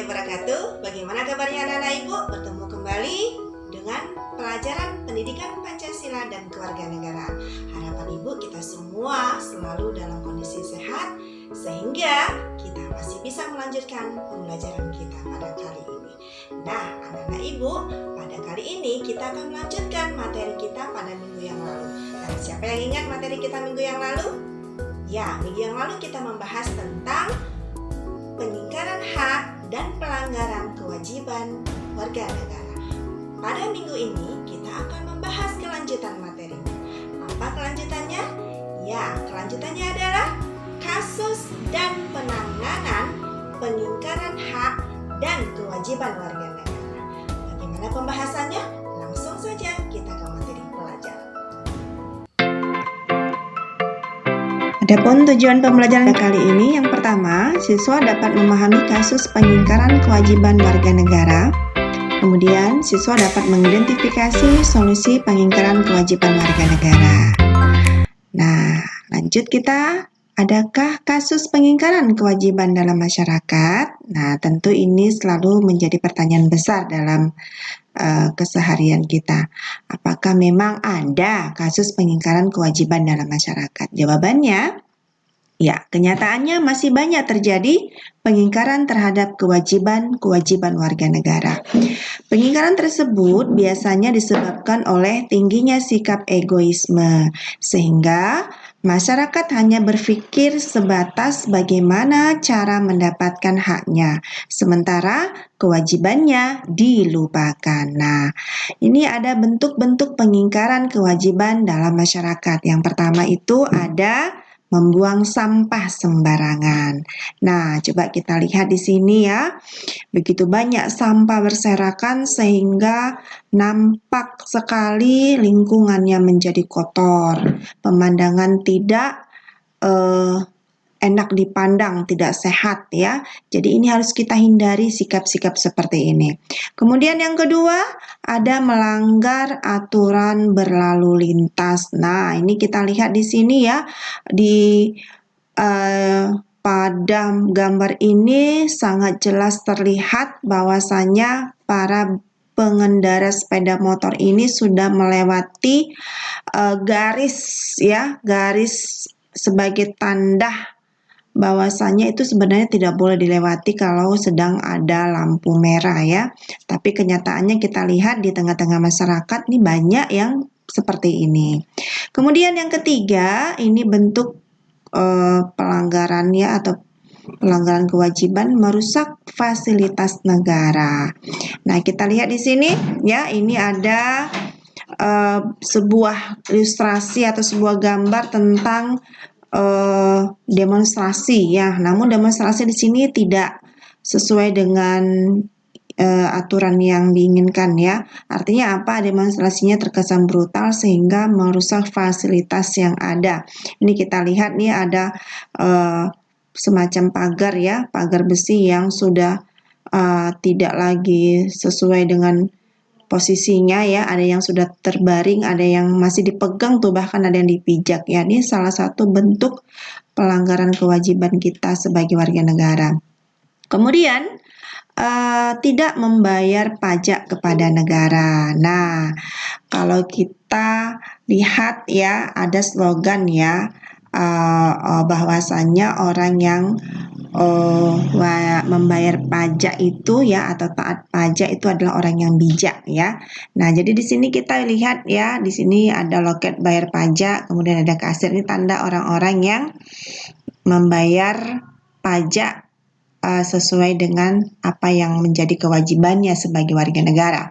wabarakatuh. Bagaimana kabarnya anak-anak ibu? Bertemu kembali dengan pelajaran pendidikan Pancasila dan Kewarganegaraan. Harapan ibu kita semua selalu dalam kondisi sehat sehingga kita masih bisa melanjutkan pembelajaran kita pada kali ini. Nah, anak-anak ibu, pada kali ini kita akan melanjutkan materi kita pada minggu yang lalu. Dan siapa yang ingat materi kita minggu yang lalu? Ya, minggu yang lalu kita membahas tentang pengingkaran hak dan pelanggaran kewajiban warga negara. Pada minggu ini kita akan membahas kelanjutan materinya. Apa kelanjutannya? Ya, kelanjutannya adalah kasus dan penanganan pengingkaran hak dan kewajiban warga negara. Bagaimana pembahasannya? Langsung saja kita ke materi pelajaran. Adapun tujuan pembelajaran kali ini, yang pertama, siswa dapat memahami kasus pengingkaran kewajiban warga negara. Kemudian, siswa dapat mengidentifikasi solusi pengingkaran kewajiban warga negara. Nah, lanjut kita. Adakah kasus pengingkaran kewajiban dalam masyarakat? Nah, tentu ini selalu menjadi pertanyaan besar dalam keseharian kita. Apakah memang ada kasus pengingkaran kewajiban dalam masyarakat? Jawabannya, ya, kenyataannya masih banyak terjadi pengingkaran terhadap kewajiban warga negara. Pengingkaran tersebut biasanya disebabkan oleh tingginya sikap egoisme, sehingga masyarakat hanya berpikir sebatas bagaimana cara mendapatkan haknya, sementara kewajibannya dilupakan. Nah, ini ada bentuk-bentuk pengingkaran kewajiban dalam masyarakat. Yang pertama itu ada membuang sampah sembarangan. Nah, coba kita lihat di sini ya. Begitu banyak sampah berserakan sehingga nampak sekali lingkungannya menjadi kotor. Pemandangan tidak enak dipandang, tidak sehat ya. Jadi ini harus kita hindari sikap-sikap seperti ini. Kemudian yang kedua, ada melanggar aturan berlalu lintas. Nah, ini kita lihat di sini ya, di pada gambar ini sangat jelas terlihat bahwasanya para pengendara sepeda motor ini sudah melewati garis sebagai tanda bahwasanya itu sebenarnya tidak boleh dilewati kalau sedang ada lampu merah ya. Tapi kenyataannya kita lihat di tengah-tengah masyarakat nih banyak yang seperti ini. Kemudian yang ketiga, ini bentuk pelanggaran ya atau pelanggaran kewajiban merusak fasilitas negara. Nah, kita lihat di sini ya, ini ada sebuah ilustrasi atau sebuah gambar tentang demonstrasi ya. Namun demonstrasi di sini tidak sesuai dengan aturan yang diinginkan ya. Artinya apa? Demonstrasinya terkesan brutal sehingga merusak fasilitas yang ada. Ini kita lihat nih ada semacam pagar ya, pagar besi yang sudah tidak lagi sesuai dengan posisinya ya, ada yang sudah terbaring, ada yang masih dipegang tuh, bahkan ada yang dipijak ya. Ini salah satu bentuk pelanggaran kewajiban kita sebagai warga negara. Kemudian tidak membayar pajak kepada negara. Nah, kalau kita lihat ya, ada slogan ya, bahwasanya orang yang membayar pajak itu ya atau taat pajak itu adalah orang yang bijak ya. Nah, jadi di sini kita lihat ya, di sini ada loket bayar pajak, kemudian ada kasir, ini tanda orang-orang yang membayar pajak sesuai dengan apa yang menjadi kewajibannya sebagai warga negara.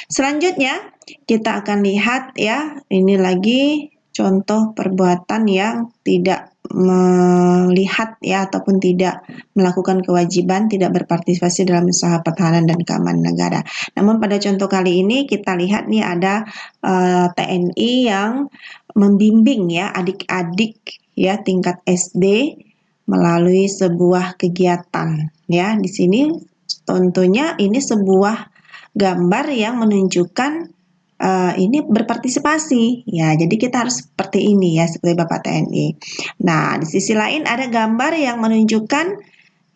Selanjutnya kita akan lihat ya, ini lagi contoh perbuatan yang tidak melihat ya ataupun tidak melakukan kewajiban, tidak berpartisipasi dalam usaha pertahanan dan keamanan negara. Namun pada contoh kali ini kita lihat nih ada TNI yang membimbing ya adik-adik ya tingkat SD melalui sebuah kegiatan ya. Di sini tentunya ini sebuah gambar yang menunjukkan ini berpartisipasi ya. Jadi kita harus seperti ini ya, seperti Bapak TNI. Nah, di sisi lain ada gambar yang menunjukkan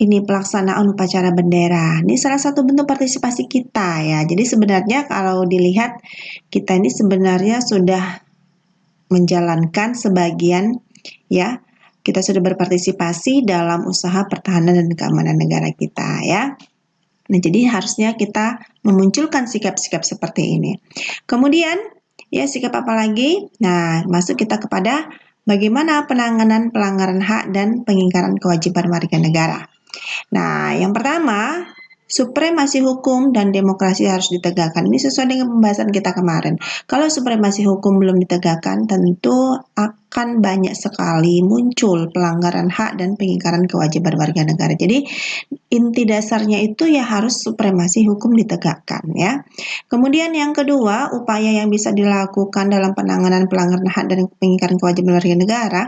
ini pelaksanaan upacara bendera. Ini salah satu bentuk partisipasi kita ya. Jadi sebenarnya kalau dilihat kita ini sebenarnya sudah menjalankan sebagian ya. Kita sudah berpartisipasi dalam usaha pertahanan dan keamanan negara kita ya. Nah, jadi harusnya kita memunculkan sikap-sikap seperti ini. Kemudian, ya sikap apa lagi? Nah, masuk kita kepada bagaimana penanganan pelanggaran hak dan pengingkaran kewajiban warga negara. Nah, yang pertama, supremasi hukum dan demokrasi harus ditegakkan. Ini sesuai dengan pembahasan kita kemarin. Kalau supremasi hukum belum ditegakkan, tentu akan banyak sekali muncul pelanggaran hak dan pengingkaran kewajiban warga negara. Jadi, inti dasarnya itu ya harus supremasi hukum ditegakkan ya. Kemudian yang kedua, upaya yang bisa dilakukan dalam penanganan pelanggaran hak dan pengingkaran kewajiban warga negara,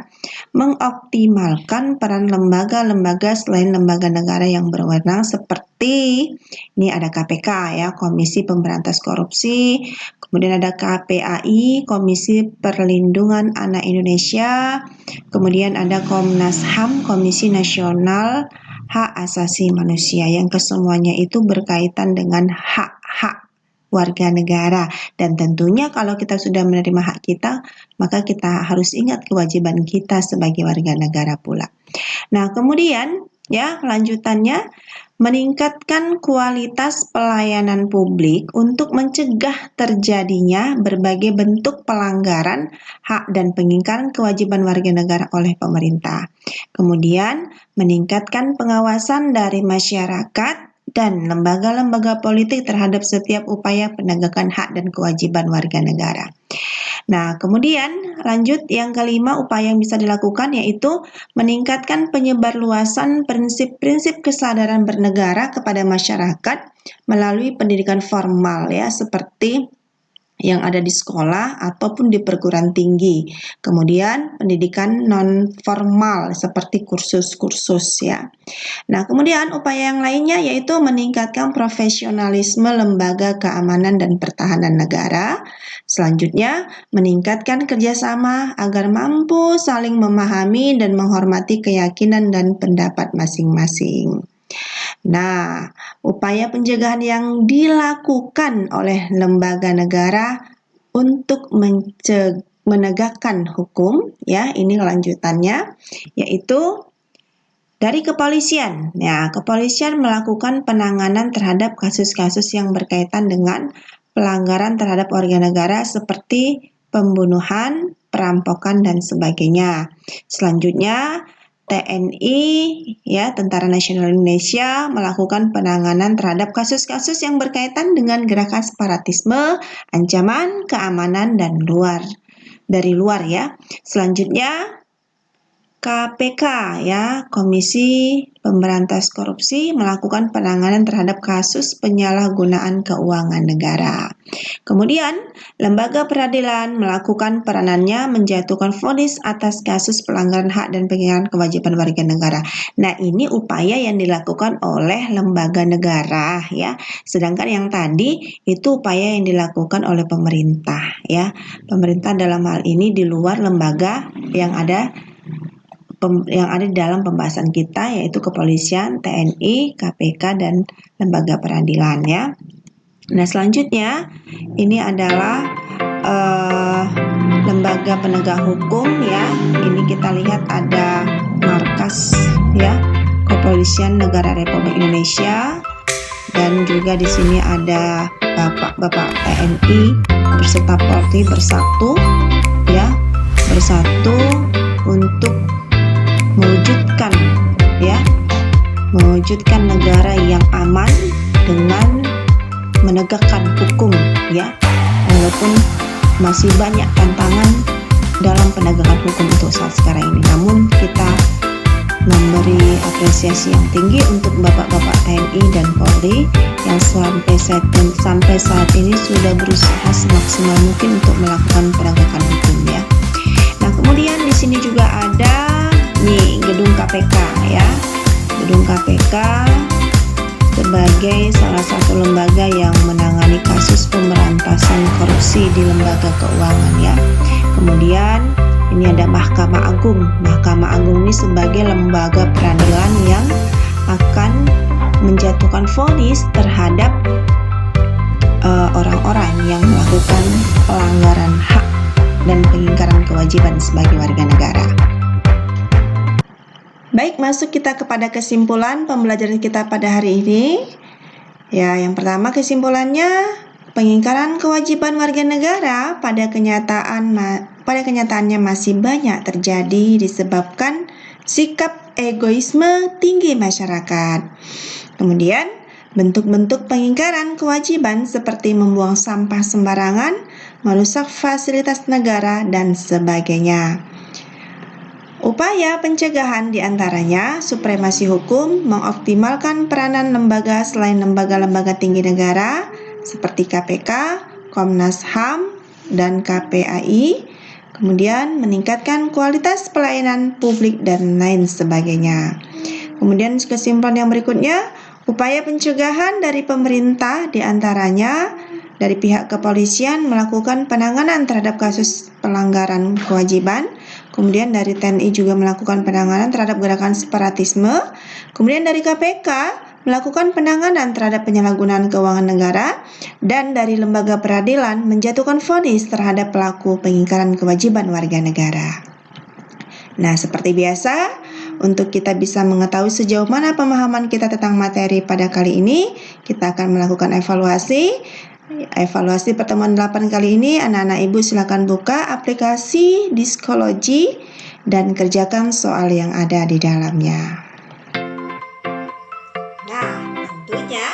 mengoptimalkan peran lembaga-lembaga selain lembaga negara yang berwenang seperti ini ada KPK ya, Komisi Pemberantas Korupsi, kemudian ada KPAI, Komisi Perlindungan Anak Indonesia, kemudian ada Komnas HAM, Komisi Nasional Hak Asasi Manusia, yang kesemuanya itu berkaitan dengan hak-hak warga negara. Dan tentunya kalau kita sudah menerima hak kita, maka kita harus ingat kewajiban kita sebagai warga negara pula. Nah, kemudian ya lanjutannya, meningkatkan kualitas pelayanan publik untuk mencegah terjadinya berbagai bentuk pelanggaran hak dan pengingkaran kewajiban warga negara oleh pemerintah. Kemudian, meningkatkan pengawasan dari masyarakat dan lembaga-lembaga politik terhadap setiap upaya penegakan hak dan kewajiban warga negara. Nah, kemudian lanjut yang kelima, upaya yang bisa dilakukan yaitu meningkatkan penyebarluasan prinsip-prinsip kesadaran bernegara kepada masyarakat melalui pendidikan formal ya, seperti yang ada di sekolah ataupun di perguruan tinggi. Kemudian pendidikan non formal seperti kursus-kursus ya. Nah, kemudian upaya yang lainnya yaitu meningkatkan profesionalisme lembaga keamanan dan pertahanan negara. Selanjutnya, meningkatkan kerjasama agar mampu saling memahami dan menghormati keyakinan dan pendapat masing-masing. Nah, upaya pencegahan yang dilakukan oleh lembaga negara untuk menegakkan hukum, ya, ini lanjutannya, yaitu dari kepolisian. Ya, kepolisian melakukan penanganan terhadap kasus-kasus yang berkaitan dengan pelanggaran terhadap warga negara seperti pembunuhan, perampokan, dan sebagainya. Selanjutnya, TNI, ya, Tentara Nasional Indonesia, melakukan penanganan terhadap kasus-kasus yang berkaitan dengan gerakan separatisme, ancaman keamanan dari luar ya. Selanjutnya KPK ya, Komisi Pemberantas Korupsi, melakukan penanganan terhadap kasus penyalahgunaan keuangan negara. Kemudian, lembaga peradilan melakukan peranannya menjatuhkan vonis atas kasus pelanggaran hak dan pengingkaran kewajiban warga negara. Nah, ini upaya yang dilakukan oleh lembaga negara ya. Sedangkan yang tadi itu upaya yang dilakukan oleh pemerintah ya. Pemerintah dalam hal ini di luar lembaga yang ada di dalam pembahasan kita, yaitu kepolisian, TNI, KPK, dan lembaga peradilan ya. Nah, selanjutnya ini adalah lembaga penegak hukum ya. Ini kita lihat ada markas ya, Kepolisian Negara Republik Indonesia, dan juga di sini ada Bapak TNI berserta Polri bersatu ya, bersatu untuk mewujudkan negara yang aman dengan menegakkan hukum ya, walaupun masih banyak tantangan dalam penegakan hukum untuk saat sekarang ini, namun kita memberi apresiasi yang tinggi untuk bapak-bapak TNI dan Polri yang sampai saat ini sudah berusaha semaksimal mungkin untuk melakukan penegakan hukum ya. Nah, kemudian di sini juga ada nih gedung KPK ya. Gedung KPK sebagai salah satu lembaga yang menangani kasus pemberantasan korupsi di lembaga keuangan ya. Kemudian ini ada Mahkamah Agung. Mahkamah Agung ini sebagai lembaga peradilan yang vonis terhadap orang-orang yang melakukan pelanggaran hak dan pengingkaran kewajiban sebagai warga negara. Baik, masuk kita kepada kesimpulan pembelajaran kita pada hari ini. Ya, yang pertama kesimpulannya, pengingkaran kewajiban warga negara pada kenyataannya masih banyak terjadi disebabkan sikap egoisme tinggi masyarakat. Kemudian, bentuk-bentuk pengingkaran kewajiban seperti membuang sampah sembarangan, merusak fasilitas negara, dan sebagainya. Upaya pencegahan diantaranya supremasi hukum, mengoptimalkan peranan lembaga selain lembaga-lembaga tinggi negara seperti KPK, Komnas HAM, dan KPAI, kemudian meningkatkan kualitas pelayanan publik dan lain sebagainya. Kemudian kesimpulan yang berikutnya, upaya pencegahan dari pemerintah diantaranya dari pihak kepolisian melakukan penanganan terhadap kasus pelanggaran kewajiban, kemudian dari TNI juga melakukan penanganan terhadap gerakan separatisme, kemudian dari KPK melakukan penanganan terhadap penyalahgunaan keuangan negara, dan dari lembaga peradilan menjatuhkan vonis terhadap pelaku pengingkaran kewajiban warga negara. Nah, seperti biasa, untuk kita bisa mengetahui sejauh mana pemahaman kita tentang materi pada kali ini, kita akan melakukan evaluasi. Evaluasi pertemuan 8 kali ini, anak-anak ibu silakan buka aplikasi Discology dan kerjakan soal yang ada di dalamnya. Nah, tentunya